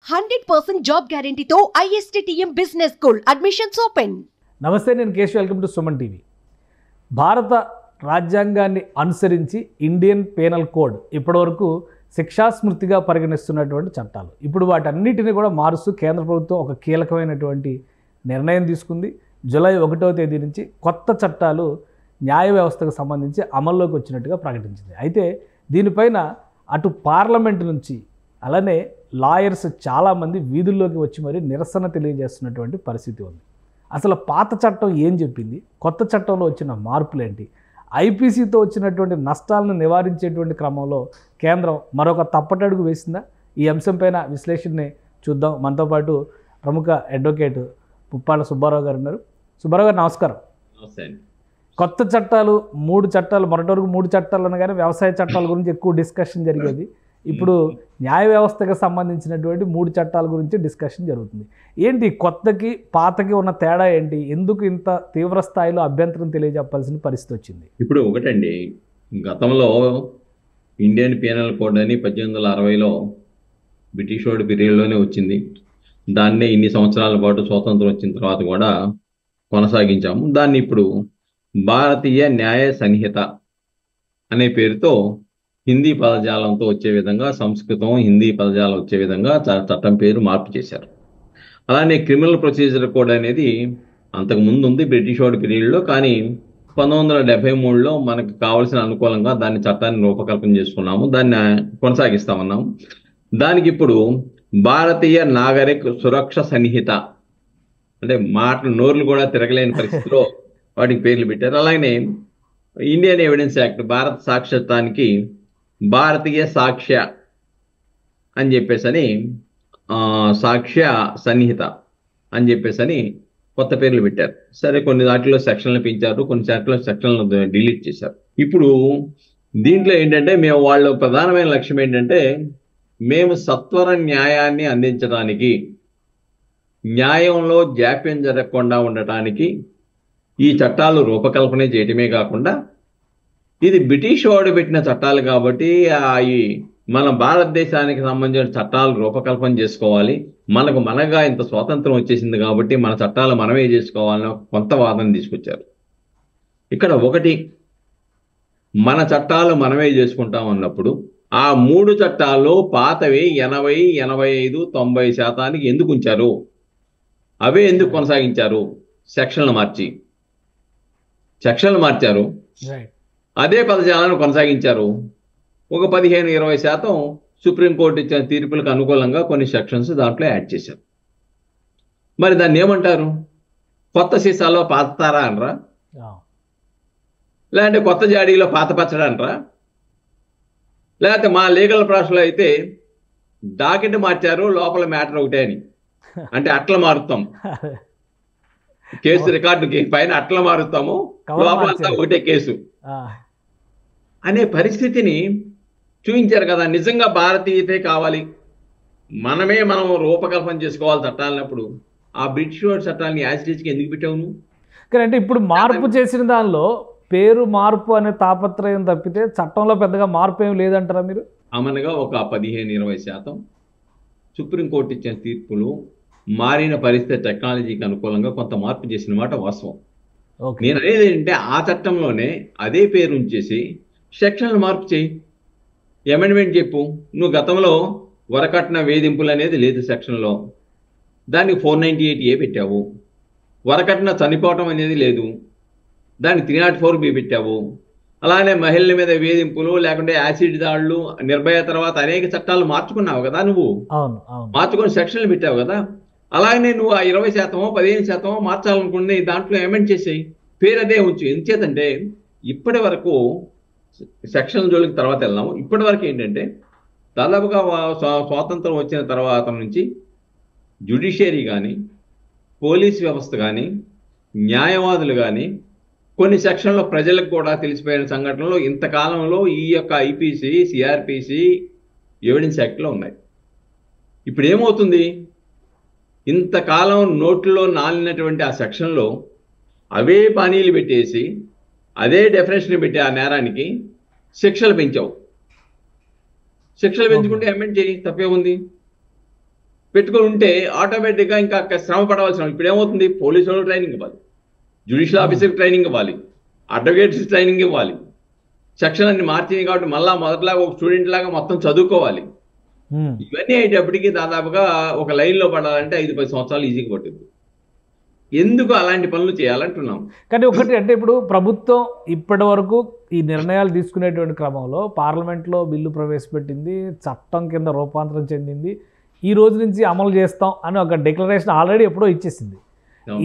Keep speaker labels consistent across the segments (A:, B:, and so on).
A: 100% job గ్యారంటీతో ISTTM business school admissions open.
B: నమస్తే, నేను Keshav. Welcome to Suman TV. భారత రాజ్యాంగాన్ని అనుసరించి ఇండియన్ పీనల్ కోడ్ ఇప్పటివరకు శిక్షాస్మృతిగా పరిగణిస్తున్నటువంటి చట్టాలు ఇప్పుడు వాటన్నిటిని కూడా మారుస్తూ కేంద్ర ప్రభుత్వం ఒక కీలకమైనటువంటి నిర్ణయం తీసుకుంది. జూలై 1వ తేదీ నుంచి కొత్త చట్టాలు న్యాయ వ్యవస్థకు సంబంధించి అమల్లోకి వచ్చినట్టుగా ప్రకటించింది. అయితే దీనిపైన అటు పార్లమెంట్ నుంచి అలానే లాయర్స్ చాలామంది వీధుల్లోకి వచ్చి మరి నిరసన తెలియజేస్తున్నటువంటి పరిస్థితి ఉంది. అసలు పాత చట్టం ఏం చెప్పింది, కొత్త చట్టంలో వచ్చిన మార్పులేంటి, ఐపీసీతో వచ్చినటువంటి నష్టాలను నివారించేటువంటి క్రమంలో కేంద్రం మరొక తప్పటడుగు వేసిందా? ఈ అంశంపైన విశ్లేషణని చూద్దాం. మనతో పాటు ప్రముఖ అడ్వకేట్ పుప్పాల సుబ్బారావు గారు ఉన్నారు. సుబ్బారావు గారు నమస్కారం. కొత్త చట్టాలు 3 చట్టాలు, మొదటి వరకు 3 చట్టాలు అనగానే వ్యవసాయ చట్టాల గురించి ఎక్కువ డిస్కషన్ జరిగేది. ఇప్పుడు న్యాయ వ్యవస్థకు సంబంధించినటువంటి 3 చట్టాల గురించి డిస్కషన్ జరుగుతుంది. ఏంటి కొత్తకి పాతకి ఉన్న తేడా ఏంటి? ఎందుకు ఇంత తీవ్ర స్థాయిలో అభ్యంతరం తెలియజెప్పాల్సిన పరిస్థితి వచ్చింది?
C: ఇప్పుడు ఒకటండి, గతంలో ఇండియన్ పీనల్ కోడ్ అని 1860లో బ్రిటిష్ వాడి పీరియడ్లోనే వచ్చింది. దాన్నే ఇన్ని సంవత్సరాల పాటు స్వాతంత్రం వచ్చిన తర్వాత కూడా కొనసాగించాము. దాన్ని ఇప్పుడు భారతీయ న్యాయ సంహిత అనే పేరుతో హిందీ పదజాలంతో వచ్చే విధంగా, సంస్కృతం హిందీ పదజాలం వచ్చే విధంగా చట్టం పేరు మార్పు చేశారు. అలానే క్రిమినల్ ప్రొసీజర్ కోడ్ అనేది అంతకుముందు ఉంది బ్రిటిష్ వాడి పీరియడ్లో, కానీ 1973లో మనకు కావాల్సిన అనుకూలంగా దాన్ని చట్టాన్ని రూపకల్పన చేసుకున్నాము, దాన్ని కొనసాగిస్తామన్నాము. దానికి ఇప్పుడు భారతీయ నాగరిక సురక్ష సంహిత, అంటే నోర్లు కూడా తిరగలేని పరిస్థితిలో వాటికి పేర్లు పెట్టారు. అలాగే ఇండియన్ ఎవిడెన్స్ యాక్ట్, భారత సాక్ష్యత్వానికి భారతీయ సాక్ష్య అని చెప్పేసి సాక్ష్య సన్నిహిత అని చెప్పేసి కొత్త పేర్లు పెట్టారు. సరే, కొన్ని దాంట్లో సెక్షన్లు పెంచారు, కొన్ని సెక్షన్లు డిలీట్ చేశారు. ఇప్పుడు దీంట్లో ఏంటంటే వాళ్ళ ప్రధానమైన లక్ష్యం ఏంటంటే, మేము సత్వర న్యాయాన్ని అందించడానికి, న్యాయంలో జాప్యం జరగకుండా ఉండటానికి ఈ చట్టాలు రూపకల్పన చేయటమే కాకుండా, ఇది బ్రిటిష్ వాడు పెట్టిన చట్టాలు కాబట్టి మన భారతదేశానికి సంబంధించిన చట్టాలు రూపకల్పన చేసుకోవాలి, మనగా ఇంత స్వాతంత్రం వచ్చేసింది కాబట్టి మన చట్టాలు మనమే చేసుకోవాలని కొంత వాదన తీసుకొచ్చారు. ఇక్కడ ఒకటి, మన చట్టాలు మనమే చేసుకుంటాం అన్నప్పుడు ఆ 3 చట్టాల్లో పాతవి 80, 85, 90% ఎందుకు ఉంచారు? అవే ఎందుకు కొనసాగించారు? సెక్షన్లు మార్చారు, అదే పదజాలను కొనసాగించారు. ఒక 15-20% సుప్రీంకోర్టు ఇచ్చిన తీర్పులకు అనుకూలంగా కొన్ని సెక్షన్స్ దాంట్లో యాడ్ చేశారు. మరి దాన్ని ఏమంటారు? కొత్త సీసాలో పాత తారా అనరా? లేదంటే కొత్త జాడీలో పాత పచ్చడి అనరా? లేకపోతే మా లీగల్ ప్రాసెస్లో అయితే డాకెట్ మార్చారు, లోపల మ్యాటర్ ఒకటే అని, అంటే అట్లా మారుతాం, కేసు రికార్డుకి పైన అట్లా మారుతాము, లోపల ఒకటే కేసు అనే పరిస్థితిని చూపించారు కదా. నిజంగా భారతీయతే కావాలి, మనం రూపకల్పన చేసుకోవాలి చట్టాలన్నప్పుడు ఆ బ్రిటిష్ వాడి చట్టాలని యాజిటీస్కి ఎందుకు పెట్టావు?
B: కానీ అంటే ఇప్పుడు మార్పు చేసిన దానిలో పేరు మార్పు అనే తాపత్రయం తప్పితే చట్టంలో పెద్దగా మార్పు ఏమి లేదంటారా మీరు?
C: అమనగా ఒక 15-20% సుప్రీంకోర్టు ఇచ్చిన తీర్పులు మారిన పరిస్థితి, టెక్నాలజీకి అనుకూలంగా కొంత మార్పు చేసిన మాట వాస్తవం. నేను అనేది ఏంటంటే, ఆ చట్టంలోనే అదే పేరు ఉంచేసి సెక్షన్లు మార్పు చేయి, అమెండ్మెంట్ చెప్పు. నువ్వు గతంలో వరకట్న వేధింపులు అనేది లేదు సెక్షన్లో, దానికి 498A పెట్టావు. వరకట్న చనిపోవటం అనేది లేదు, దాన్ని 304B పెట్టావు. అలానే మహిళల మీద వేధింపులు, లేకుంటే యాసిడ్ దాడులు, నిర్భయ తర్వాత అనేక చట్టాలు మార్చుకున్నావు కదా, నువ్వు మార్చుకొని సెక్షన్లు పెట్టావు కదా. అలాగనే నువ్వు ఆ 20%, 15% మార్చాలనుకునే దాంట్లో అమెండ్ చేసేయి, పేరు అదే ఉంచు. ఎందుచేతంటే ఇప్పటి వరకు సెక్షన్ల జోలికి తర్వాత వెళ్దాము. ఇప్పటి వరకు ఏంటంటే, దాదాపుగా స్వాతంత్రం వచ్చిన తర్వాత నుంచి జ్యుడిషియరీ కానీ, పోలీస్ వ్యవస్థ కానీ, న్యాయవాదులు కానీ కొన్ని సెక్షన్లో ప్రజలకు కూడా తెలిసిపోయిన సంఘటనలు ఇంతకాలంలో ఈ యొక్క ఐపీసీ, సిఆర్పిసి, ఎవిడెన్స్ యాక్ట్లో ఉన్నాయి. ఇప్పుడు ఏమవుతుంది? ఇంతకాలం నోట్లో నాలినటువంటి ఆ సెక్షన్లో అవే పానీలు పెట్టేసి అదే డెఫినేషన్ పెట్టి ఆ నేరానికి శిక్షలు పెంచావు. శిక్షలు పెంచుకుంటే అమెండ్ చేయి, తప్పే ఉంది. పెట్టుకొని ఉంటే ఆటోమేటిక్గా ఇంకా శ్రమ పడవలసిన ఇప్పుడు ఏమవుతుంది, పోలీసు వాళ్ళు ట్రైనింగ్ ఇవ్వాలి, జ్యుడిషియల్ ఆఫీసర్కి ట్రైనింగ్ ఇవ్వాలి, అడ్వకేట్స్ ట్రైనింగ్ ఇవ్వాలి, సెక్షన్ అన్ని మార్చినాయి కాబట్టి మళ్ళా మొదటిలాగా ఒక స్టూడెంట్ లాగా మొత్తం చదువుకోవాలి. ఇవన్నీ అయ్యేటప్పటికి దాదాపుగా ఒక లైన్లో పడాలంటే 5-10 సంవత్సరాలు ఈజీగా పడుతుంది. ఎందుకు అలాంటి పనులు చేయాలంటున్నాం.
B: కానీ ఒకటి అంటే ఇప్పుడు ప్రభుత్వం ఇప్పటి వరకు ఈ నిర్ణయాలు తీసుకునేటువంటి క్రమంలో పార్లమెంట్లో బిల్లు ప్రవేశపెట్టింది, చట్టం కింద రూపాంతరం చెందింది, ఈ రోజు నుంచి అమలు చేస్తాం అని ఒక డిక్లరేషన్ ఆల్రెడీ ఎప్పుడో ఇచ్చేసింది.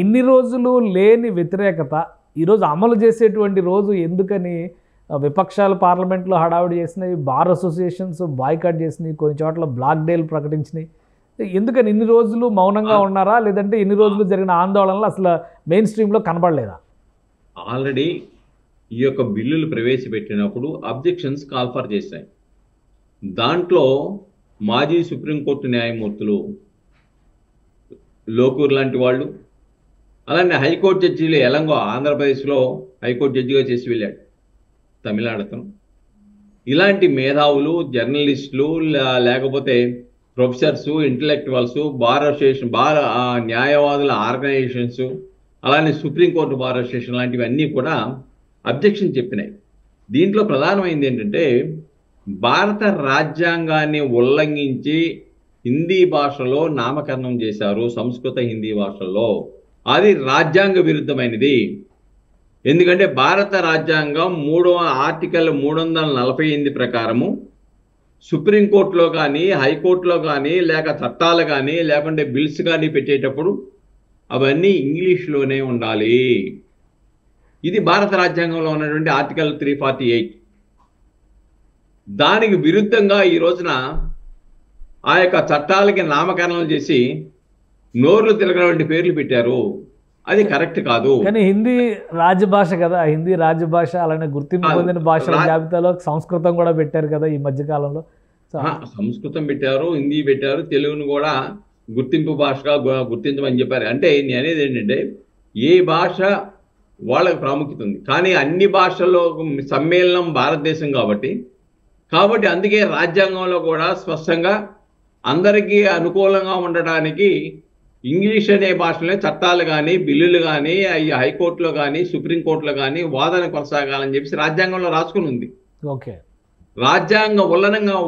B: ఇన్ని రోజులు లేని వ్యతిరేకత ఈరోజు అమలు చేసేటువంటి రోజు ఎందుకని విపక్షాలు పార్లమెంట్లో హడావిడి చేసినాయి, బార్ అసోసియేషన్స్ బాయ్కాట్ చేసినాయి, కొన్ని చోట్ల బ్లాక్ డేలు ప్రకటించినాయి. ఎందుకని ఇన్ని రోజులు మౌనంగా ఉన్నారా, లేదంటే ఇన్ని రోజులు జరిగిన ఆందోళనలు అసలు మెయిన్ స్ట్రీమ్లో కనబడలేదా?
C: ఆల్రెడీ ఈ యొక్క బిల్లులు ప్రవేశపెట్టినప్పుడు అబ్జెక్షన్స్ కాల్ఫర్ చేశాయి. దాంట్లో మాజీ సుప్రీంకోర్టు న్యాయమూర్తులు లోకూర్ లాంటి వాళ్ళు, అలానే హైకోర్టు జడ్జీలు, ఎలంగో ఆంధ్రప్రదేశ్లో హైకోర్టు జడ్జిగా చేసి వెళ్ళాడు తమిళనాడు అతను, ఇలాంటి మేధావులు, జర్నలిస్టులు, లేకపోతే ప్రొఫెసర్స్, ఇంటలెక్చువల్స్, బార్ అసోసియేషన్, న్యాయవాదుల ఆర్గనైజేషన్స్, అలానే సుప్రీంకోర్టు బార్ అసోసియేషన్ లాంటివి అన్నీ కూడా అబ్జెక్షన్ చెప్పినాయి. దీంట్లో ప్రధానమైంది ఏంటంటే భారత రాజ్యాంగాన్ని ఉల్లంఘించి హిందీ భాషలో నామకరణం చేశారు, సంస్కృత హిందీ భాషల్లో. అది రాజ్యాంగ విరుద్ధమైనది. ఎందుకంటే భారత రాజ్యాంగం 3వ ఆర్టికల్ 348 ప్రకారము సుప్రీంకోర్టులో కానీ, హైకోర్టులో కానీ, లేక చట్టాలు కానీ, లేకుంటే బిల్స్ కానీ పెట్టేటప్పుడు అవన్నీ ఇంగ్లీష్లోనే ఉండాలి. ఇది భారత రాజ్యాంగంలో ఉన్నటువంటి ఆర్టికల్ 348. దానికి విరుద్ధంగా ఈ రోజున ఆ యొక్క చట్టాలకి నామకరణం చేసి నోర్లు తిరగనటువంటి పేర్లు పెట్టారు. అది కరెక్ట్ కాదు.
B: కానీ హిందీ రాజభాష కదా, హిందీ రాజభాష, అలానే గుర్తింపు పొందిన భాషల జాబితాలో సంస్కృతం కూడా పెట్టారు కదా ఈ మధ్యకాలంలో.
C: సంస్కృతం పెట్టారు, హిందీ పెట్టారు, తెలుగును కూడా గుర్తింపు భాషగా గుర్తించమని చెప్పారు. అంటే నేను అనేది ఏంటంటే ఏ భాష వాళ్ళకి ప్రాముఖ్యత ఉంది, కానీ అన్ని భాషల్లో సమ్మేళనం భారతదేశం కాబట్టి అందుకే రాజ్యాంగంలో కూడా స్పష్టంగా అందరికీ అనుకూలంగా ఉండడానికి ఇంగ్లీష్ అనే భాషలోనే చట్టాలు కానీ, బిల్లులు కానీ, హైకోర్టులో కానీ, సుప్రీంకోర్టులో కానీ వాదన కొనసాగాలని చెప్పేసి రాజ్యాంగంలో రాసుకుని ఉంది.
B: ఓకే,
C: రాజ్యాంగ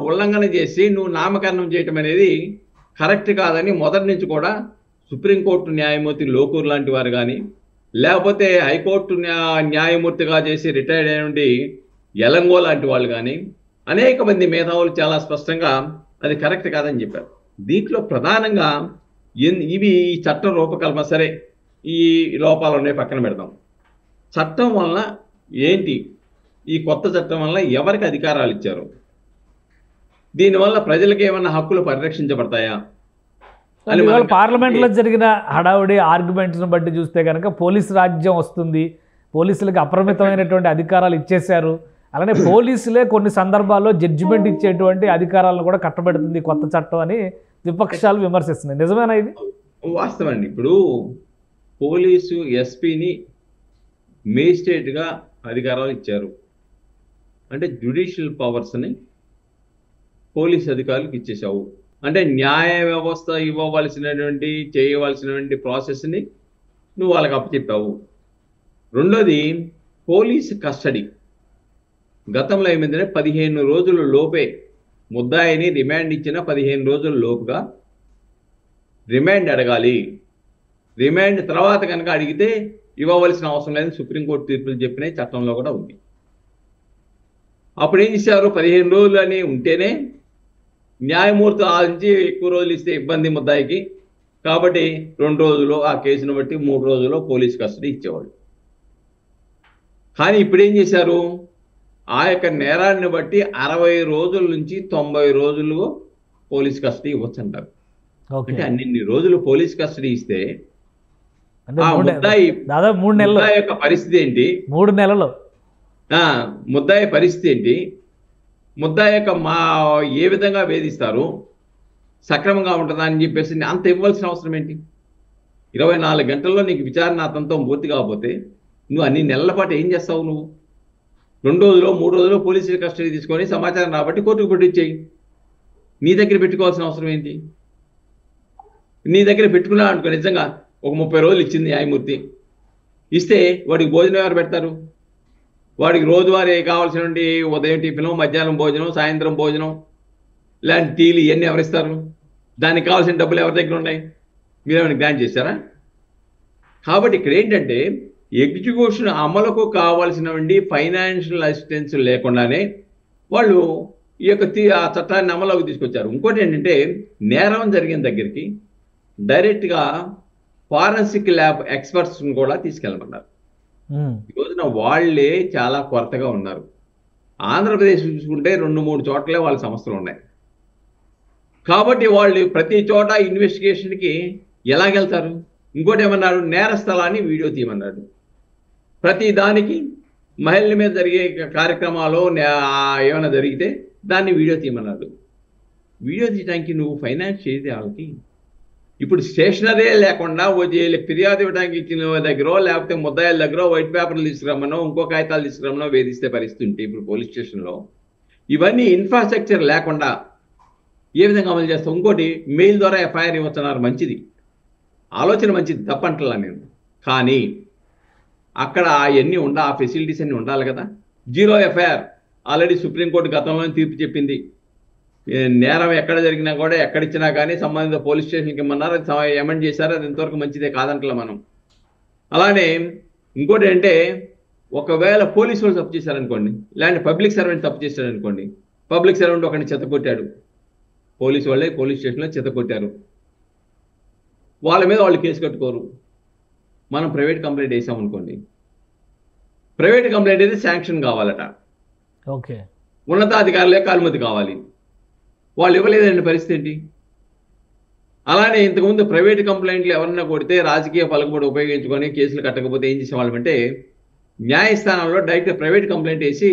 C: ఉల్లంఘన చేసి నువ్వు నామకరణం చేయటం అనేది కరెక్ట్ కాదని మొదటి నుంచి కూడా సుప్రీంకోర్టు న్యాయమూర్తి లోకూర్ లాంటి వారు కానీ, లేకపోతే హైకోర్టు న్యాయమూర్తిగా చేసి రిటైర్డ్ అయినటువంటి ఎలంగో లాంటి వాళ్ళు కానీ, అనేక మంది మేధావులు చాలా స్పష్టంగా అది కరెక్ట్ కాదని చెప్పారు. దీంట్లో ప్రధానంగా ఇవి ఈ చట్టం రూపకల్పన, సరే ఈ లోపాలు ఉన్నాయి పక్కన పెడదాం. చట్టం వలన ఏంటి, ఈ కొత్త చట్టం వల్ల ఎవరికి అధికారాలు ఇచ్చారు, దీనివల్ల ప్రజలకు ఏమన్నా హక్కులు పరిరక్షించబడతాయా?
B: పార్లమెంట్లో జరిగిన హడావుడి ఆర్గ్యుమెంట్స్ను బట్టి చూస్తే కనుక పోలీసు రాజ్యం వస్తుంది, పోలీసులకు అపరిమితమైనటువంటి అధికారాలు ఇచ్చేశారు, అలానే పోలీసులే కొన్ని సందర్భాల్లో జడ్జిమెంట్ ఇచ్చేటువంటి అధికారాలను కూడా కట్టబెడుతుంది కొత్త చట్టం అని విపక్షాలు విమర్శిస్తున్నాయి. నిజమేనా ఇది?
C: వాస్తవం అండి. ఇప్పుడు పోలీసు ఎస్పీని మేజిస్ట్రేట్గా అధికారాలు ఇచ్చారు అంటే జ్యుడిషియల్ పవర్స్ని పోలీస్ అధికారులకు ఇచ్చేసావు అంటే న్యాయ వ్యవస్థ చేయవలసినటువంటి ప్రాసెస్ని నువ్వు వాళ్ళకి అప్పచెప్పావు. రెండోది పోలీసు కస్టడీ. గతంలో ఏమైందంటే 15 రోజుల లోపే ముద్దాయిని రిమాండ్ ఇచ్చిన 15 రోజుల లోపుగా రిమాండ్ అడగాలి. రిమాండ్ తర్వాత కనుక అడిగితే ఇవ్వవలసిన అవసరం లేదని సుప్రీంకోర్టు తీర్పులు చెప్పిన చట్టంలో కూడా ఉంది. అప్పుడు ఏం చేశారు, 15 రోజులు అని ఉంటేనే న్యాయమూర్తి ఆలోచించి ఎక్కువ రోజులు ఇస్తే ఇబ్బంది ముద్దాయికి, కాబట్టి 2 రోజులు ఆ కేసును బట్టి 3 రోజుల్లో పోలీస్ కస్టడీ ఇచ్చేవాళ్ళు. కానీ ఇప్పుడు ఏం చేశారు, ఆ యొక్క నేరాన్ని బట్టి 60 రోజుల నుంచి 90 రోజులు పోలీస్ కస్టడీ ఇవ్వచ్చు అంటారు. అంటే అన్ని రోజులు పోలీస్ కస్టడీ ఇస్తే ముద్దాయి
B: దాదాపు 3 నెలలు
C: యొక్క పరిస్థితి ఏంటి,
B: 3 నెలలు
C: ముద్దాయి పరిస్థితి ఏంటి, ముద్దాయి యొక్క ఏ విధంగా వేధిస్తారు, సక్రమంగా ఉంటుందా అని చెప్పేసి అంత ఇవ్వాల్సిన అవసరం ఏంటి? 24 గంటల్లో నీకు విచారణ అతనితో పూర్తి కాకపోతే నువ్వు అన్ని నెలల పాటు ఏం చేస్తావు? నువ్వు 2 రోజులు 3 రోజులు పోలీసుల కస్టడీ తీసుకొని సమాచారం రాబట్టి కోర్టుకు పెట్టించేయి. నీ దగ్గర పెట్టుకోవాల్సిన అవసరం ఏంటి? నీ దగ్గర పెట్టుకున్నా అనుకో, నిజంగా ఒక 30 రోజులు ఇచ్చింది న్యాయమూర్తి, ఇస్తే వాడికి భోజనం ఎవరు పెడతారు? వాడికి రోజువారీ కావాల్సినటువంటి ఉదయం టిఫిను, మధ్యాహ్నం భోజనం, సాయంత్రం భోజనం, ఇలాంటి టీలు ఇవన్నీ ఎవరిస్తారు? దానికి కావాల్సిన డబ్బులు ఎవరి దగ్గర ఉన్నాయి? మీరేమైనా గ్రాంట్ చేశారా? కాబట్టి ఇక్కడ ఏంటంటే ఎగ్జిక్యూషన్ అమలుకు కావాల్సినటువంటి ఫైనాన్షియల్ అసిస్టెన్స్ లేకుండానే వాళ్ళు ఈ యొక్క ఆ చట్టాన్ని అమలులోకి తీసుకొచ్చారు. ఇంకోటి ఏంటంటే నేరం జరిగిన దగ్గరికి డైరెక్ట్గా ఫారెన్సిక్ ల్యాబ్ ఎక్స్పర్ట్స్ని కూడా తీసుకెళ్ళమన్నారు. ఈ రోజున వాళ్ళే చాలా కొరతగా ఉన్నారు. ఆంధ్రప్రదేశ్ చూసుకుంటే 2-3 చోట్లే వాళ్ళ సంస్థలు ఉన్నాయి. కాబట్టి వాళ్ళు ప్రతి చోట ఇన్వెస్టిగేషన్కి ఎలాగెళ్తారు? ఇంకోటి ఏమన్నాడు, నేర స్థలాన్ని వీడియో తీయమన్నాడు. ప్రతి దానికి మహిళల మీద జరిగే కార్యక్రమాలు ఏమైనా జరిగితే దాన్ని వీడియో తీయమన్నాడు. వీడియో తీయడానికి నువ్వు ఫైనాన్స్ చేయదే వాళ్ళకి. ఇప్పుడు స్టేషనరీ లేకుండా ఫిర్యాదు ఇవ్వడానికి ఇచ్చిన దగ్గర, లేకపోతే ముద్దాయిల దగ్గర వైట్ పేపర్లు తీసుకురమ్మనో ఇంకో కాగితాలు తీసుకురమ్మనో వేధిస్తే పరిస్థితి ఉంటే ఇప్పుడు పోలీస్ స్టేషన్లో ఇవన్నీ ఇన్ఫ్రాస్ట్రక్చర్ లేకుండా ఏ విధంగా అమలు చేస్తాం? ఇంకోటి మెయిల్ ద్వారా ఎఫ్ఐఆర్ ఇవ్వచ్చున్నారు, మంచిది, ఆలోచన మంచిది, తప్పంటలా నేను. కానీ అక్కడ అవన్నీ ఆ ఫెసిలిటీస్ అన్నీ ఉండాలి కదా. 0 ఎఫ్ఐఆర్ ఆల్రెడీ సుప్రీంకోర్టు గతంలో తీర్పు చెప్పింది. నేరం ఎక్కడ జరిగినా కూడా ఎక్కడిచ్చినా కానీ సంబంధిత పోలీస్ స్టేషన్కి ఇమ్మన్నారు, అది ఎమెండ్ చేశారు, అది ఇంతవరకు మంచిదే కాదంటలా మనం. అలానే ఇంకోటి అంటే ఒకవేళ పోలీసు వాళ్ళు తప్పు చేశారనుకోండి, ఇలాంటి పబ్లిక్ సర్వెంట్ తప్పు చేశారనుకోండి, పబ్లిక్ సర్వెంట్ ఒకరిని చెత్త కొట్టాడు, పోలీసు వాళ్ళే పోలీస్ స్టేషన్లో చెత్త కొట్టారు, వాళ్ళ మీద వాళ్ళు కేసు కట్టుకోరు. మనం ప్రైవేట్ కంప్లైంట్ వేసామనుకోండి, ప్రైవేట్ కంప్లైంట్ అయితే శాంక్షన్ కావాలట,
B: ఓకే,
C: ఉన్నతాధికారుల యొక్క అనుమతి కావాలి. వాళ్ళు ఇవ్వలేదండి పరిస్థితి ఏంటి? అలానే ఇంతకుముందు ప్రైవేట్ కంప్లైంట్లు ఎవరన్నా కొడితే రాజకీయ పలుకుబడి ఉపయోగించుకొని కేసులు కట్టకపోతే ఏం చేసేవాళ్ళమంటే న్యాయస్థానంలో డైరెక్ట్ ప్రైవేట్ కంప్లైంట్ వేసి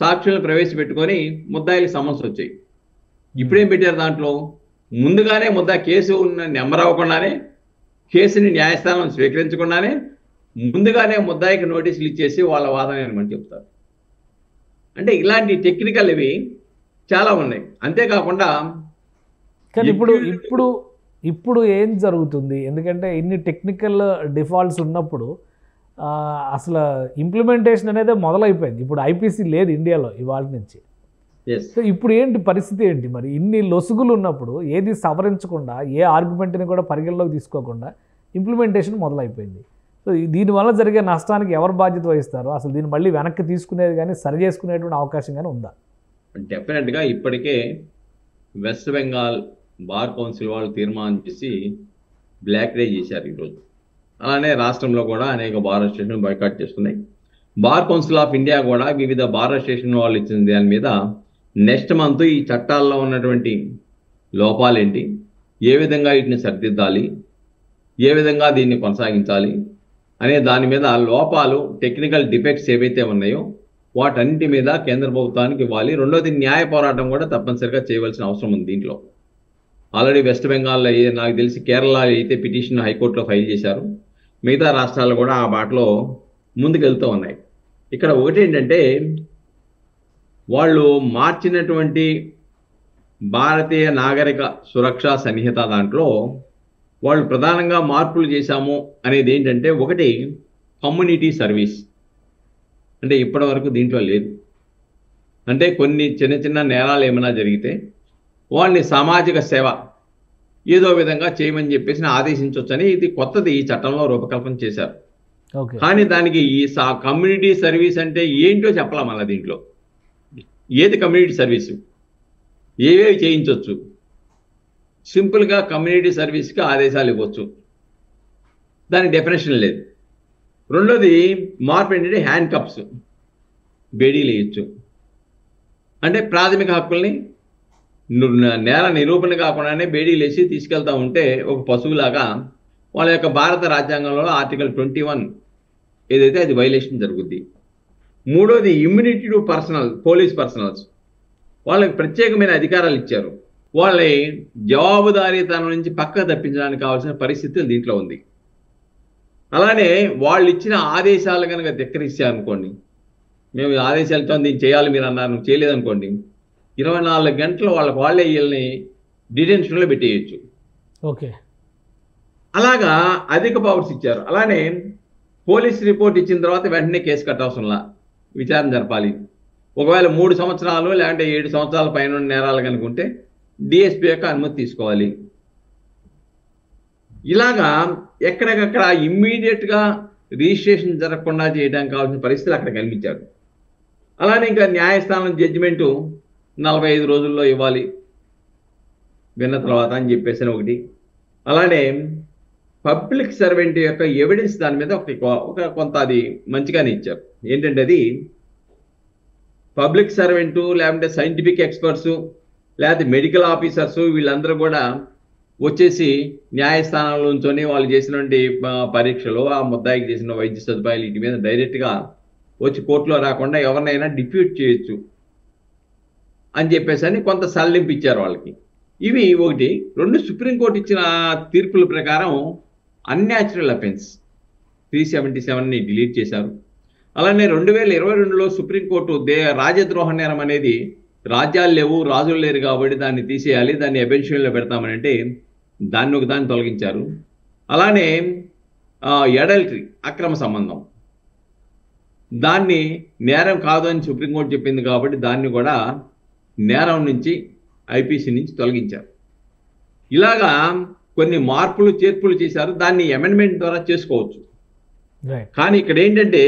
C: సాక్షులను ప్రవేశపెట్టుకొని ముద్దాయిలకు సమన్స్ వచ్చాయి. ఇప్పుడేం పెట్టారు దాంట్లో? ముందుగానే కేసు నెంబర్ అవ్వకుండానే, కేసుని న్యాయస్థానం స్వీకరించకుండానే ముందుగానే ముద్దాయికి నోటీసులు ఇచ్చేసి వాళ్ళ వాదన ఏమని చెప్తారు. అంటే ఇలాంటి టెక్నికల్ ఇవి చాలా ఉన్నాయి. అంతేకాకుండా
B: కానీ ఇప్పుడు ఏం జరుగుతుంది? ఎందుకంటే ఇన్ని టెక్నికల్ డిఫాల్ట్స్ ఉన్నప్పుడు అసలు ఇంప్లిమెంటేషన్ అనేది మొదలైపోయింది. ఇప్పుడు ఐపీసీ లేదు ఇండియాలో ఇవాళ నుంచి. సో ఇప్పుడు ఏంటి పరిస్థితి ఏంటి మరి? ఇన్ని లొసుగులు ఉన్నప్పుడు ఏది సవరించకుండా, ఏ ఆర్గ్యుమెంట్ని కూడా పరిగణలోకి తీసుకోకుండా ఇంప్లిమెంటేషన్ మొదలైపోయింది. సో దీనివల్ల జరిగే నష్టానికి ఎవరు బాధ్యత వహిస్తారు? అసలు దీన్ని మళ్ళీ వెనక్కి తీసుకునేది కానీ సరి చేసుకునేటువంటి అవకాశం కానీ ఉందా?
C: డెఫినెట్గా ఇప్పటికే వెస్ట్ బెంగాల్ బార్ కౌన్సిల్ వాళ్ళు తీర్మానం చేసి బ్లాక్ డే చేశారు ఈరోజు. అలానే రాష్ట్రంలో కూడా అనేక బార్ అసోసియేషన్ బాయ్కాట్ చేస్తున్నాయి. బార్ కౌన్సిల్ ఆఫ్ ఇండియా కూడా వివిధ బార్ అసోసియేషన్ వాళ్ళు ఇచ్చిన దాని మీద నెక్స్ట్ మంత్ ఈ చట్టాల్లో ఉన్నటువంటి లోపాలేంటి, ఏ విధంగా వీటిని సరిదిద్దాలి, ఏ విధంగా దీన్ని కొనసాగించాలి అనే దాని మీద లోపాలు, టెక్నికల్ డిఫెక్ట్స్ ఏవైతే ఉన్నాయో వాటన్నిటి మీద కేంద్ర ప్రభుత్వానికి ఇవ్వాలి. రెండోది న్యాయ పోరాటం కూడా తప్పనిసరిగా చేయవలసిన అవసరం ఉంది దీంట్లో. ఆల్రెడీ వెస్ట్ బెంగాల్లో నాకు తెలిసి కేరళ అయితే పిటిషన్ హైకోర్టులో ఫైల్ చేశారు. మిగతా రాష్ట్రాలు కూడా ఆ బాటలో ముందుకెళ్తూ ఉన్నాయి. ఇక్కడ ఒకటి ఏంటంటే వాళ్ళు మార్చినటువంటి భారతీయ నాగరిక సురక్షా సన్నిహిత దాంట్లో వాళ్ళు ప్రధానంగా మార్పులు చేశాము అనేది ఏంటంటే, ఒకటి కమ్యూనిటీ సర్వీస్, అంటే ఇప్పటి వరకు దీంట్లో లేదు. అంటే కొన్ని చిన్న చిన్న నేరాలు ఏమైనా జరిగితే వాళ్ళని సామాజిక సేవ ఏదో విధంగా చేయమని చెప్పేసి ఆదేశించవచ్చని ఇది కొత్తది ఈ చట్టంలో రూపకల్పన చేశారు. కానీ దానికి ఈ కమ్యూనిటీ సర్వీస్ అంటే ఏంటో చెప్పాలా మళ్ళీ దీంట్లో. ఏది కమ్యూనిటీ సర్వీసు, ఏవేవి చేయించవచ్చు, సింపుల్గా కమ్యూనిటీ సర్వీస్కి ఆదేశాలు ఇవ్వచ్చు, దానికి డెఫినేషన్ లేదు. రెండోది మార్పు ఏంటంటే హ్యాండ్ కప్స్, బేడీలు వేయచ్చు. అంటే ప్రాథమిక హక్కుల్ని నేర నిరూపణ కాకుండానే బేడీలు వేసి తీసుకెళ్తా ఉంటే ఒక పశువులాగా వాళ్ళ యొక్క భారత రాజ్యాంగంలో ఆర్టికల్ 21 ఏదైతే అది వైలేషన్ జరుగుద్ది. మూడోది ఇమ్యూనిటీ టు పోలీస్ పర్సనల్స్, వాళ్ళకి ప్రత్యేకమైన అధికారాలు ఇచ్చారు. వాళ్ళని జవాబుదారీతనం నుంచి పక్కకు తప్పించడానికి కావాల్సిన పరిస్థితులు దీంట్లో ఉంది. అలానే వాళ్ళు ఇచ్చిన ఆదేశాలు కనుక ధిక్కరిస్తారనుకోండి, మేము ఆదేశాలతో దీన్ని చేయాలి మీరు అన్నారు, నువ్వు చేయలేదనుకోండి, 24 గంటలు వాళ్ళకి వాళ్ళే వీళ్ళని డిటెన్షన్లో పెట్టేయచ్చు.
B: ఓకే.
C: అలాగా అధిక పవర్స్ ఇచ్చారు. అలానే పోలీస్ రిపోర్ట్ ఇచ్చిన తర్వాత వెంటనే కేసు కట్టవసరంలా, విచారణ జరపాలి. ఒకవేళ 3 సంవత్సరాలు లేదంటే 7 సంవత్సరాల పైన నేరాలు కనుకుంటే డిఎస్పీ యొక్క అనుమతి తీసుకోవాలి. ఇలాగా ఎక్కడికక్కడ ఇమ్మీడియట్గా రిజిస్ట్రేషన్ జరగకుండా చేయడానికి కావాల్సిన పరిస్థితులు అక్కడ కనిపించారు. అలానే ఇంకా న్యాయస్థానం జడ్జిమెంటు 45 రోజుల్లో ఇవ్వాలి విన్న తర్వాత అని చెప్పేసి ఒకటి. అలానే పబ్లిక్ సర్వెంట్ యొక్క ఎవిడెన్స్ దాని మీద ఒక కొంత అది మంచిగానే ఇచ్చారు. ఏంటంటే అది పబ్లిక్ సర్వెంటు లేకుంటే సైంటిఫిక్ ఎక్స్పర్ట్స్ లేకపోతే మెడికల్ ఆఫీసర్స్ వీళ్ళందరూ కూడా వచ్చేసి న్యాయస్థానంలో ఉంచొని వాళ్ళు చేసినటువంటి పరీక్షలు, ఆ ముద్దాయికి చేసిన వైద్య సదుపాయాలు వీటి మీద డైరెక్ట్గా వచ్చి కోర్టులో రాకుండా ఎవరినైనా డిప్యూట్ చేయొచ్చు అని చెప్పేసి అని కొంత సడలింపు ఇచ్చారు వాళ్ళకి. ఇవి ఒకటి. 2 సుప్రీంకోర్టు ఇచ్చిన తీర్పుల ప్రకారం అన్యాచురల్ అఫెన్స్ 377ని డిలీట్ చేశారు. అలానే 2022లో సుప్రీంకోర్టు రాజద్రోహ నేరం అనేది రాజ్యాలు లేవు, రాజులు లేరు కాబట్టి దాన్ని తీసేయాలి, దాన్ని అబెన్షన్లో పెడతామని అంటే దాన్ని తొలగించారు. అలానే ఎడల్టరీ అక్రమ సంబంధం దాన్ని నేరం కాదు అని సుప్రీంకోర్టు చెప్పింది కాబట్టి దాన్ని కూడా నేరం నుంచి ఐపీసీ నుంచి తొలగించారు. ఇలాగా కొన్ని మార్పులు చేర్పులు చేశారు. దాన్ని అమెండ్మెంట్ ద్వారా చేసుకోవచ్చు. కానీ ఇక్కడ ఏంటంటే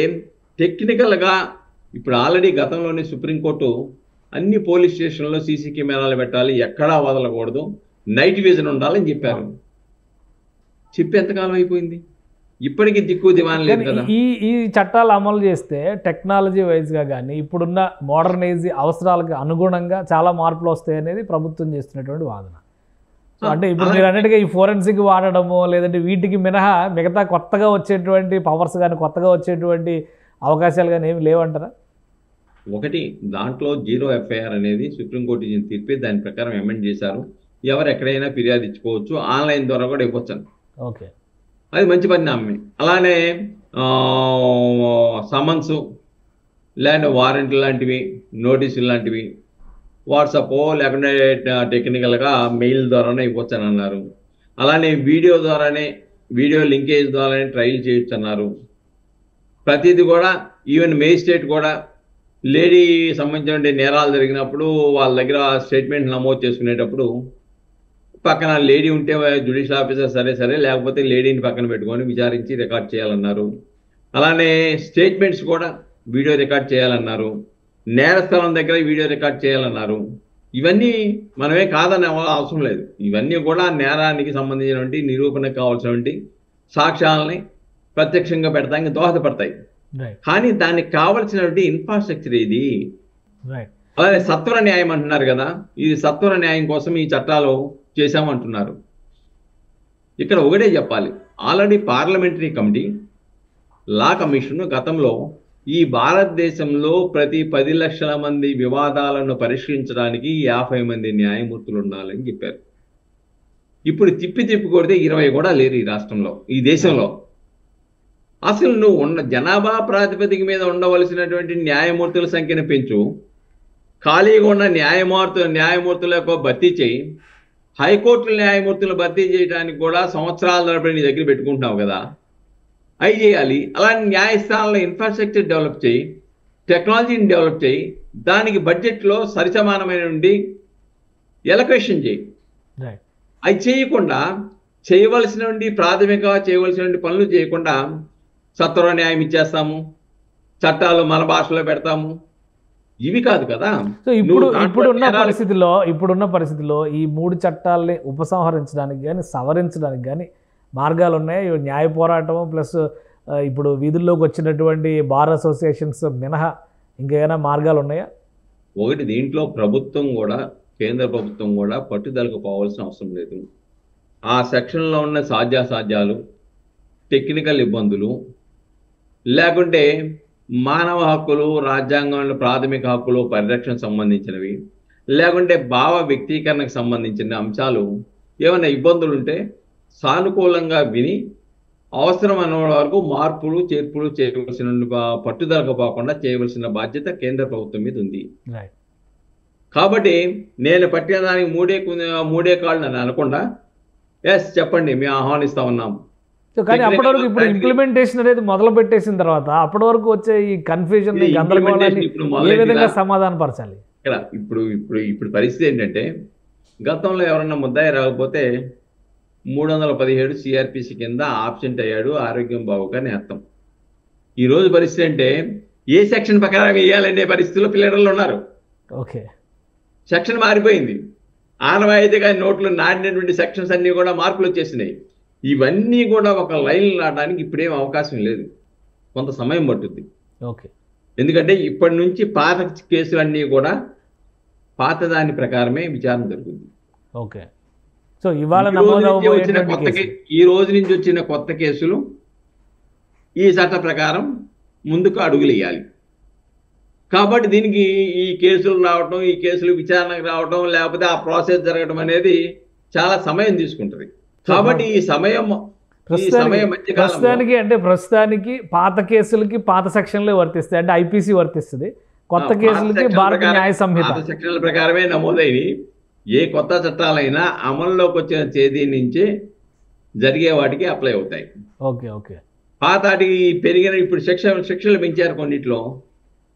C: టెక్నికల్గా ఇప్పుడు ఆల్రెడీ గతంలోనే సుప్రీంకోర్టు అన్ని పోలీస్ స్టేషన్లో సీసీ కెమెరాలు పెట్టాలి, ఎక్కడా వదలకూడదు, నైట్ విజన్ ఉండాలని చెప్పారు. చెప్పి ఎంతకాలం అయిపోయింది? ఇప్పటికీ దిక్కు దివాన్ లేదు కదా.
B: ఈ చట్టాలు అమలు చేస్తే టెక్నాలజీ వైజ్గా కానీ ఇప్పుడున్న మోడర్న్ ఏజ్ అవసరాలకు అనుగుణంగా చాలా మార్పులు వస్తాయి అనేది ప్రభుత్వం చేస్తున్నటువంటి వాదన. సో అంటే ఇప్పుడు మీరు అన్నట్టుగా ఈ ఫోరెన్సిక్ వాడడము లేదంటే వీటికి మినహా మిగతా కొత్తగా వచ్చేటువంటి పవర్స్ కానీ కొత్తగా వచ్చేటువంటి అవకాశాలు కానీ ఏమి లేవంటారా?
C: ఒకటి, దాంట్లో 0 ఎఫ్ఐఆర్ అనేది సుప్రీంకోర్టు ఇచ్చిన తీర్పే, దాని ప్రకారం అమెండ్ చేశారు. ఎవరు ఎక్కడైనా ఫిర్యాదు ఇచ్చుకోవచ్చు, ఆన్లైన్ ద్వారా కూడా ఇవ్వచ్చు.
B: ఓకే,
C: అది మంచి పరిణామమే. అలానే సమన్స్ లేదంటే వారెంట్ లాంటివి, నోటీసులు లాంటివి వాట్సాప్ లేకుంటే టెక్నికల్గా మెయిల్ ద్వారానే ఇవ్వచ్చు అని అన్నారు. అలానే వీడియో లింకేజ్ ద్వారానే ట్రయల్ చేయొచ్చు అన్నారు. ప్రతిదీ కూడా ఈవెన్ మేజిస్ట్రేట్ కూడా లేడీ సంబంధించిన నేరాలు జరిగినప్పుడు వాళ్ళ దగ్గర స్టేట్మెంట్ నమోదు చేసుకునేటప్పుడు పక్కన లేడీ ఉంటే జ్యుడిషియల్ ఆఫీసర్ సరే లేకపోతే లేడీని పక్కన పెట్టుకొని విచారించి రికార్డ్ చేయాలన్నారు. అలానే స్టేట్మెంట్స్ కూడా వీడియో రికార్డ్ చేయాలన్నారు. నేరస్థలం దగ్గర వీడియో రికార్డ్ చేయాలన్నారు. ఇవన్నీ మనమే కాదని అవసరం లేదు. ఇవన్నీ కూడా నేరానికి సంబంధించినటువంటి నిరూపణకు కావాల్సినటువంటి సాక్ష్యాలని ప్రత్యక్షంగా పెడతానికి దోహదపడతాయి. కానీ దానికి కావలసినటువంటి ఇన్ఫ్రాస్ట్రక్చర్ ఇది. అలానే సత్వర న్యాయం అంటున్నారు కదా, ఇది సత్వర న్యాయం కోసం ఈ చట్టాలు చేశామంటున్నారు. ఇక్కడ ఒకటే చెప్పాలి, already parliamentary committee law commission గతంలో ఈ భారతదేశంలో ప్రతి 10 లక్షల మంది వివాదాలను పరిష్కరించడానికి 50 మంది న్యాయమూర్తులు ఉండాలని చెప్పారు. ఇప్పుడు తిప్పి కొడితే 20 కూడా లేరు ఈ రాష్ట్రంలో, ఈ దేశంలో. అసలు నువ్వు జనాభా ప్రాతిపదిక మీద ఉండవలసినటువంటి న్యాయమూర్తుల సంఖ్యను పెంచు, ఖాళీగా ఉన్న న్యాయమూర్తులకు భర్తీ చేయి. హైకోర్టు న్యాయమూర్తులు భర్తీ చేయడానికి కూడా సంవత్సరాల తరబడి నీ దగ్గర పెట్టుకుంటున్నావు కదా, అవి చేయాలి. అలాంటి న్యాయస్థానాల్లో ఇన్ఫ్రాస్ట్రక్చర్ డెవలప్ చేయి, టెక్నాలజీని డెవలప్ చేయి, దానికి బడ్జెట్లో సరిసమానమైన ఎలకేషన్ చేయి. అవి చేయకుండా చేయవలసినటువంటి పనులు చేయకుండా సత్వర న్యాయం ఇచ్చేస్తాము, చట్టాలు మన భాషలో పెడతాము, ఇవి కాదు కదా.
B: సో ఇప్పుడున్న పరిస్థితిలో ఈ 3 చట్టాలని ఉపసంహరించడానికి కానీ సవరించడానికి కానీ మార్గాలు ఉన్నాయి. న్యాయ పోరాటం ప్లస్ ఇప్పుడు వీధుల్లోకి వచ్చినటువంటి బార్ అసోసియేషన్స్ మినహా ఇంకేమైనా మార్గాలు ఉన్నాయా?
C: ఒకటి, దీంట్లో కేంద్ర ప్రభుత్వం కూడా పట్టుదలకు పోవాల్సిన అవసరం లేదు. ఆ సెక్షన్లో ఉన్న సాధ్యాసాధ్యాలు, టెక్నికల్ ఇబ్బందులు, లేకుంటే మానవ హక్కులు, రాజ్యాంగంలో ప్రాథమిక హక్కులు పరిరక్షణ సంబంధించినవి, లేకుంటే భావ వ్యక్తీకరణకు సంబంధించిన అంశాలు ఏమైనా ఇబ్బందులు ఉంటే సానుకూలంగా విని అవసరమైన వరకు మార్పులు చేర్పులు చేయవలసిన పట్టుదలకు పోకుండా చేయవలసిన బాధ్యత కేంద్ర ప్రభుత్వం మీద ఉంది. కాబట్టి నేను పట్టిన దానికి మూడే కాళ్ళు అని అనకుండా ఎస్ చెప్పండి, మేము ఆహ్వానిస్తా ఉన్నాం.
B: సో కానీ అప్పటి వరకు ఇప్పుడు ఇంప్లిమెంటేషన్ అనేది మొదలు పెట్టేసిన తర్వాత అప్పటి వరకు వచ్చే ఈ కన్ఫ్యూజన్ గందరగోళాన్ని ఏ విధంగా సమాధానపరచాలి?
C: ఇక్కడ ఇప్పుడు ఇప్పుడు ఇప్పుడు పరిస్థితి ఏంటంటే, గతంలో ఎవరన్నా ముద్దాయి రాకపోతే 317 సిఆర్పిసి కింద ఆబ్సెంట్ అయ్యాడు, ఆరోగ్యం బాగుగానే అర్థం. ఈ రోజు పరిస్థితి అంటే ఏ సెక్షన్ ప్రకారం వేయాలనే పరిస్థితుల్లో పిల్లలు ఉన్నారు.
B: ఓకే,
C: సెక్షన్ మారిపోయింది. ఆనవాయితీగా నోట్లు నాటినటువంటి సెక్షన్స్ అన్నీ కూడా మార్పులు వచ్చేసినాయి. ఇవన్నీ కూడా ఒక లైన్ రావడానికి ఇప్పుడేం అవకాశం లేదు, కొంత సమయం పట్టుద్ది.
B: ఓకే,
C: ఎందుకంటే ఇప్పటి నుంచి పాత కేసులన్నీ కూడా పాత దాని ప్రకారమే విచారణ జరుగుతుంది.
B: ఓకే. సో ఇవాళ
C: ఈ రోజు నుంచి వచ్చిన కొత్త కేసులు ఈ చట్ట ప్రకారం ముందుకు అడుగులు వేయాలి. కాబట్టి దీనికి ఈ కేసులు రావటం, ఈ కేసులు విచారణకు రావటం, లేకపోతే ఆ ప్రాసెస్ జరగడం అనేది చాలా సమయం తీసుకుంటుంది. కాబట్టి ఈ సమయం
B: ప్రస్తుతానికి పాత కేసులకి పాత సెక్షన్లే వర్తిస్తాయి, అంటే ఐపీసీ వర్తిస్తుంది. కొత్త కేసులకి భారత న్యాయ సంహిత
C: సెక్షన్ల ప్రకారమే నమోదైనవి. ఏ కొత్త చట్టాలైనా అమల్లోకి వచ్చిన తేదీ నుంచి జరిగే వాటికి అప్లై అవుతాయి.
B: Okay okay.
C: పాతాటికి పెరిగిన ఇప్పుడు శిక్షలు పెంచారు, కొన్నిట్లో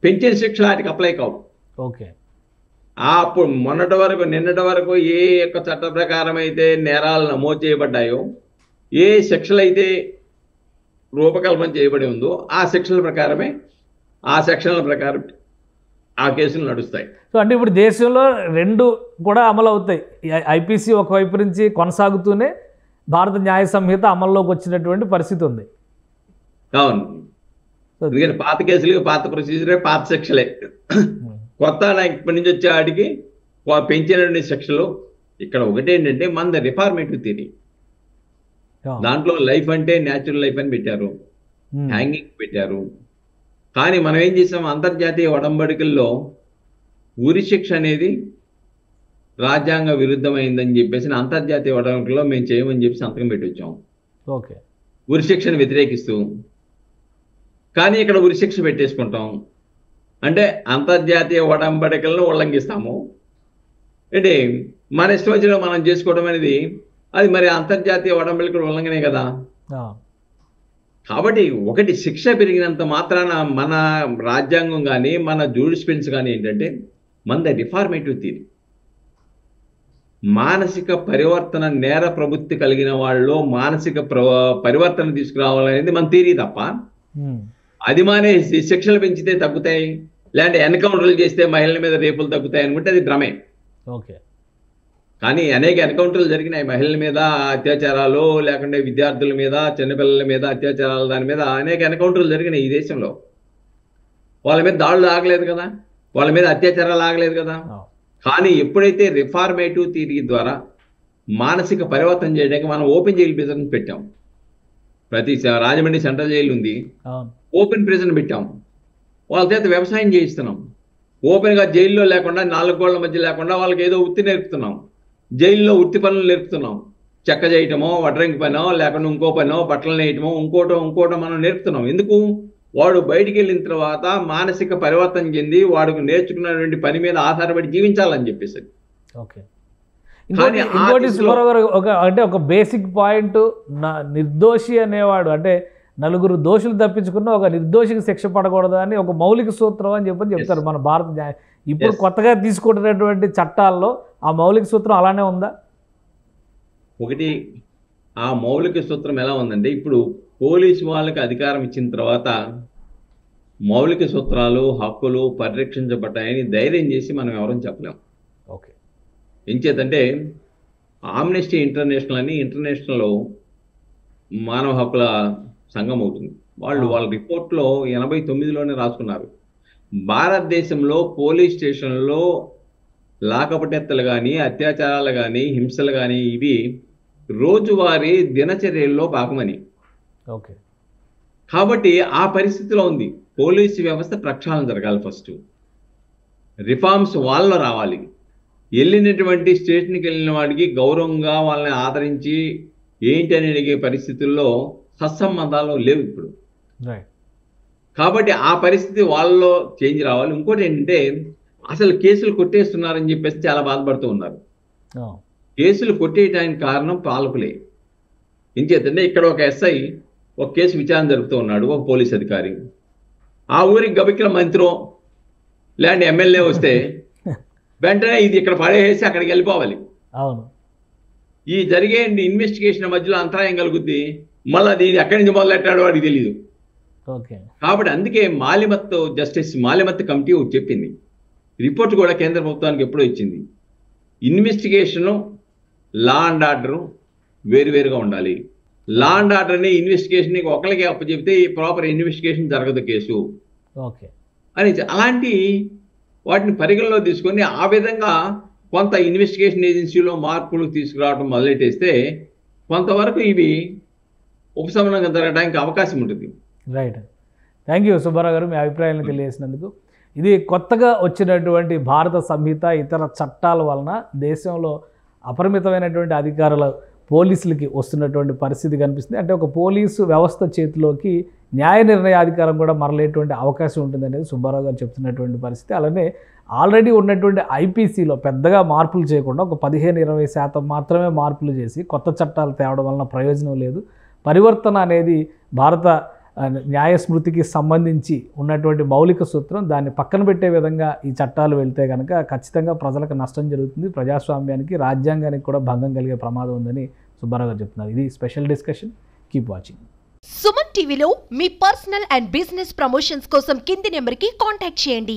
C: పెంచిన శిక్షలు వాటికి అప్లై కావు.
B: ఓకే.
C: అప్పుడు నిన్నటి వరకు ఏ యొక్క చట్ట ప్రకారం అయితే నేరాలు నమోదు చేయబడ్డాయో, ఏ శిక్షలు అయితే రూపకల్పన చేయబడి ఉందో ఆ సెక్షన్ల ప్రకారమే ఆ కేసులు నడుస్తాయి.
B: సో అంటే ఇప్పుడు దేశంలో రెండు కూడా అమలు అవుతాయి. ఐపీసీ ఒకవైపు నుంచి కొనసాగుతూనే భారత న్యాయ సంహిత అమల్లోకి వచ్చినటువంటి పరిస్థితి ఉంది.
C: అవును, ఎందుకంటే పాత కేసులు పాత ప్రొసీజరే, పాత శిక్షలే. కొత్త ఇప్పటి నుంచి వచ్చే వాటికి పెంచినటువంటి శిక్షలు. ఇక్కడ ఒకటేంటంటే మన రిఫార్మేటివ్ థియరీ, దాంట్లో లైఫ్ అంటే న్యాచురల్ లైఫ్ అని పెట్టారు, హ్యాంగింగ్ పెట్టారు. కానీ మనం ఏం చేసాం, అంతర్జాతీయ ఒడంబడికల్లో ఉరి శిక్ష అనేది రాజ్యాంగ విరుద్ధమైందని చెప్పేసి అంతర్జాతీయ ఒడంబడికల్లో మేము చేయమని చెప్పి సంతకం పెట్టి వచ్చాం.
B: ఓకే,
C: ఉరి శిక్షను వ్యతిరేకిస్తూ. కానీ ఇక్కడ ఉరి శిక్ష పెట్టేసుకుంటాం అంటే అంతర్జాతీయ ఒడంబడికలను ఉల్లంఘిస్తాము. అంటే మన ఇష్టం వచ్చిన మనం చేసుకోవడం అనేది అది మరి అంతర్జాతీయ ఒడంబడికల ఉల్లంఘనే కదా. కాబట్టి ఒకటి శిక్ష పెరిగినంత మాత్రాన మన రాజ్యాంగం కానీ మన జూరిస్ప్రుడెన్స్ కానీ ఏంటంటే మన రిఫార్మేటివ్ థియరీ, మానసిక పరివర్తన, నేర ప్రవృత్తి కలిగిన వాళ్ళలో మానసిక పరివర్తన తీసుకురావాలనేది మన థియరీ తప్ప అది మానేసి శిక్షలు పెంచితే తగ్గుతాయి, లేదంటే ఎన్కౌంటర్లు చేస్తే మహిళల మీద రేపులు తగ్గుతాయి అనుకుంటే అది భ్రమే.
B: ఓకే.
C: కానీ అనేక ఎన్కౌంటర్లు జరిగినాయి, మహిళల మీద అత్యాచారాలు, లేకుంటే విద్యార్థుల మీద, చిన్నపిల్లల మీద అత్యాచారాలు, దాని మీద అనేక ఎన్కౌంటర్లు జరిగినాయి ఈ దేశంలో. వాళ్ళ మీద దాడులు ఆగలేదు కదా, వాళ్ళ మీద అత్యాచారాలు ఆగలేదు కదా. కానీ ఎప్పుడైతే రిఫార్మేటివ్ థియరీ ద్వారా మానసిక పరివర్తన చేయడానికి మనం ఓపెన్ జైలు ప్రిజన్ పెట్టాం. ప్రతి రాజమండ్రి సెంట్రల్ జైలు ఉంది, ఓపెన్ ప్రిజన్ పెట్టాం. వాళ్ళ చేత వ్యవసాయం చేయిస్తున్నాం. ఓపెన్గా జైల్లో లేకుండా, 4 గోళ్ల మధ్య లేకుండా వాళ్ళకి ఏదో వృత్తి నేర్పుతున్నాం. జైల్లో వృత్తి పనులు నేర్పుతున్నాం. చెక్క చేయటమో, వడ్రంగి పనో, లేకుండా ఇంకో పనో, బట్టలు నేయటమో, ఇంకోటో మనం నేర్పుతున్నాం. ఎందుకు? వాడు బయటికి వెళ్ళిన తర్వాత మానసిక పరివర్తన చెంది వాడికి నేర్చుకున్నటువంటి పని మీద ఆధారపడి జీవించాలని చెప్పేసి.
B: ఓకే. ఇంకోటి ఒక బేసిక్ పాయింట్, నిర్దోషి అనేవాడు అంటే నలుగురు దోషులు తప్పించుకున్న ఒక నిర్దోషికి శిక్ష పడకూడదు అని ఒక మౌలిక సూత్రం అని చెప్తారు మన భారత న్యాయ. ఇప్పుడు కొత్తగా తీసుకుంటున్నటువంటి చట్టాల్లో ఆ మౌలిక సూత్రం అలానే ఉందా?
C: ఒకటి, ఆ మౌలిక సూత్రం ఎలా ఉందంటే, ఇప్పుడు పోలీసు వాళ్ళకి అధికారం ఇచ్చిన తర్వాత మౌలిక సూత్రాలు, హక్కులు పరిరక్షించబడ్డాయని ధైర్యం చేసి మనం ఎవరూ చెప్పలేం.
B: ఓకే.
C: ఏం చేతంటే ఆమ్నెస్టీ ఇంటర్నేషనల్ అని ఇంటర్నేషనల్ మానవ హక్కుల సంఘం అవుతుంది. వాళ్ళ రిపోర్ట్లో 89లోనే రాసుకున్నారు, భారతదేశంలో పోలీస్ స్టేషన్లో లాకపటెత్తలు కానీ, అత్యాచారాలు కానీ, హింసలు కానీ ఇవి రోజువారీ దినచర్యల్లో భాగమని.
B: ఓకే.
C: కాబట్టి ఆ పరిస్థితిలో ఉంది. పోలీసు వ్యవస్థ ప్రక్షాళన జరగాలి. ఫస్ట్ రిఫార్మ్స్ వాళ్ళలో రావాలి. వెళ్ళినటువంటి స్టేషన్కి వెళ్ళిన వాడికి గౌరవంగా వాళ్ళని ఆదరించి ఏంటి అని అడిగే పరిస్థితుల్లో సత్సంబంధాలు లేవు ఇప్పుడు. కాబట్టి ఆ పరిస్థితి వాళ్ళలో చేంజ్ రావాలి. ఇంకోటి ఏంటంటే, అసలు కేసులు కొట్టేస్తున్నారని చెప్పేసి చాలా బాధపడుతూ ఉన్నారు. కేసులు కొట్టేయడానికి కారణం పాలకులే. ఇంచేతంటే ఇక్కడ ఒక ఎస్ఐ ఒక కేసు విచారణ జరుపుతూ ఉన్నాడు, ఒక పోలీస్ అధికారి. ఆ ఊరికి గబిక్కిన మంత్రో లేదంటే ఎమ్మెల్యే వస్తే వెంటనే ఇది ఇక్కడ పడేసి అక్కడికి వెళ్ళిపోవాలి.
B: అవును.
C: ఈ జరిగే ఇన్వెస్టిగేషన్ మధ్యలో అంతరాయం కలుగుద్ది. మళ్ళీ అది ఎక్కడి నుంచి మొదలెట్టాడో వాడికి తెలియదు.
B: ఓకే.
C: కాబట్టి అందుకే జస్టిస్ మాలిమత్ కమిటీ ఒకటి చెప్పింది, రిపోర్ట్ కూడా కేంద్ర ప్రభుత్వానికి ఎప్పుడో ఇచ్చింది. ఇన్వెస్టిగేషను, లా అండ్ ఆర్డరు వేరువేరుగా ఉండాలి. లా అండ్ ఆర్డర్ని ఇన్వెస్టిగేషన్ ఒకరికి అప్పచెప్తే ఈ ప్రాపర్ ఇన్వెస్టిగేషన్ జరగదు కేసు
B: ఓకే
C: అని అలాంటి వాటిని పరిగణలో తీసుకొని ఆ విధంగా కొంత ఇన్వెస్టిగేషన్ ఏజెన్సీలో మార్పులు తీసుకురావడం మొదలెట్టేస్తే కొంతవరకు ఇవి ఉపశమనంగా జరగడానికి అవకాశం ఉంటుంది.
B: రైట్. థ్యాంక్ యూ సుబ్బారావు గారు, మీ అభిప్రాయాలను తెలియజేసినందుకు. ఇది కొత్తగా వచ్చినటువంటి భారత సంహిత ఇతర చట్టాల వలన దేశంలో అపరిమితమైనటువంటి అధికారుల పోలీసులకి వస్తున్నటువంటి పరిస్థితి కనిపిస్తుంది. అంటే ఒక పోలీసు వ్యవస్థ చేతిలోకి న్యాయ నిర్ణయాధికారం కూడా మరలేటువంటి అవకాశం ఉంటుందనేది సుబ్బారావు గారు చెప్తున్నటువంటి పరిస్థితి. అలానే ఆల్రెడీ ఉన్నటువంటి ఐపీసీలో పెద్దగా మార్పులు చేయకుండా ఒక 15-20% మాత్రమే మార్పులు చేసి కొత్త చట్టాలు తేవడం వలన ప్రయోజనం లేదు. పరివర్తన అనేది భారత న్యాయ స్మృతికి సంబంధించి ఉన్నటువంటి మౌలిక సూత్రం. దాన్ని పక్కన పెట్టే విధంగా ఈ చట్టాలు వెళ్తే కనుక ఖచ్చితంగా ప్రజలకు నష్టం జరుగుతుంది, ప్రజాస్వామ్యానికి, రాజ్యాంగానికి కూడా భంగం కలిగే ప్రమాదం ఉందని సుబ్బారావు గారు చెప్తున్నారు. ఇది special discussion. Keep watching.
A: Suman టీవీలో మీ పర్సనల్ అండ్ బిజినెస్ ప్రమోషన్స్ కోసం కింది నెంబర్కి కాంటాక్ట్ చేయండి.